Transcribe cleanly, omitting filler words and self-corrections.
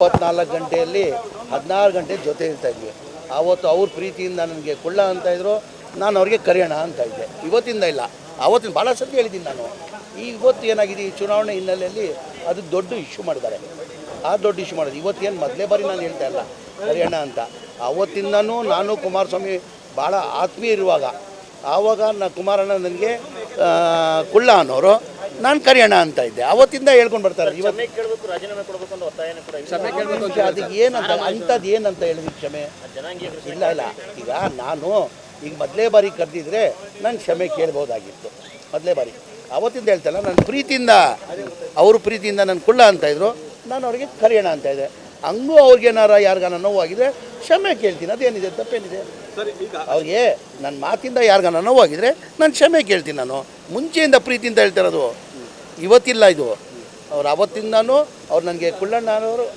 24 ಗಂಟೆಯಲ್ಲಿ 16 ಗಂಟೆ ಜೊತೆ ಇರ್ತಾ ಇದ್ವಿ. ಆವತ್ತು ಅವ್ರ ಪ್ರೀತಿಯಿಂದ ನನಗೆ ಕುಳ್ಳ ಅಂತ ಇದ್ರು, ನಾನು ಅವ್ರಿಗೆ ಕರೆಯೋಣ ಅಂತ ಇದ್ದೆ. ಇವತ್ತಿಂದ ಇಲ್ಲ, ಆವತ್ತಿನ ಭಾಳ ಸತಿ ಹೇಳಿದ್ದೀನಿ ನಾನು. ಇವತ್ತು ಏನಾಗಿದೆ, ಈ ಚುನಾವಣೆ ಹಿನ್ನೆಲೆಯಲ್ಲಿ ಅದು ದೊಡ್ಡ ಇಶ್ಯೂ ಮಾಡಿದ್ದಾರೆ. ಆ ದೊಡ್ಡ ಇಶ್ಯೂ ಮಾಡೋದು ಇವತ್ತೇನು ಮೊದಲೇ ಬಾರಿ ನಾನು ಹೇಳ್ತಾ ಇಲ್ಲ ಕರೆಯೋಣ ಅಂತ. ಆವತ್ತಿಂದನೂ ನಾನು ಕುಮಾರಸ್ವಾಮಿ ಭಾಳ ಆತ್ಮೀಯ ಇರುವಾಗ ಆವಾಗ ಕುಮಾರಣ್ಣ ನನಗೆ ಕುಳ್ಳ ಅನ್ನೋರು, ನಾನು ಕರೆಯೋಣ ಅಂತ ಇದ್ದೆ. ಅವತ್ತಿಂದ ಹೇಳ್ಕೊಂಡು ಬರ್ತಾರೆ. ಇವತ್ತು ಅದು ಏನಂತ ಅಂಥದ್ದು ಏನಂತ ಹೇಳಿದ್ವಿ ಕ್ಷಮೆ ಇಲ್ಲ ಇಲ್ಲ. ಈಗ ನಾನು ಈಗ ಮೊದಲೇ ಬಾರಿ ಕರೆದಿದ್ರೆ ನಾನು ಕ್ಷಮೆ ಕೇಳ್ಬೋದಾಗಿತ್ತು. ಮೊದಲೇ ಬಾರಿ ಅವತ್ತಿಂದ ಹೇಳ್ತಲ್ಲ, ನನ್ನ ಪ್ರೀತಿಯಿಂದ ಅವ್ರ ಪ್ರೀತಿಯಿಂದ ನಾನು ಕುಳ್ಳ ಅಂತಾಯಿದ್ರು, ನಾನು ಅವ್ರಿಗೆ ಕರೆಯೋಣ ಅಂತ ಇದ್ದೆ. ಹಂಗೂ ಅವ್ರಿಗೇನಾರ ಯಾರಿಗಾನ ನೋವಾಗಿದ್ರೆ ಕ್ಷಮೆ ಕೇಳ್ತೀನಿ, ಅದೇನಿದೆ ತಪ್ಪೇನಿದೆ. ಅವ್ರಿಗೆ ನನ್ನ ಮಾತಿಂದ ಯಾರಿಗಾನ ನೋವಾಗಿದ್ರೆ ನಾನು ಕ್ಷಮೆ ಕೇಳ್ತೀನಿ. ನಾನು ಮುಂಚೆಯಿಂದ ಪ್ರೀತಿಯಿಂದ ಹೇಳ್ತಿರೋದು, ಇವತ್ತಿಲ್ಲ ಇದು. ಅವ್ರು ಅವತ್ತಿಂದನೂ ಅವ್ರು ನನಗೆ ಕುಳ್ಳಣ್ಣ ಅನ್ನೋರು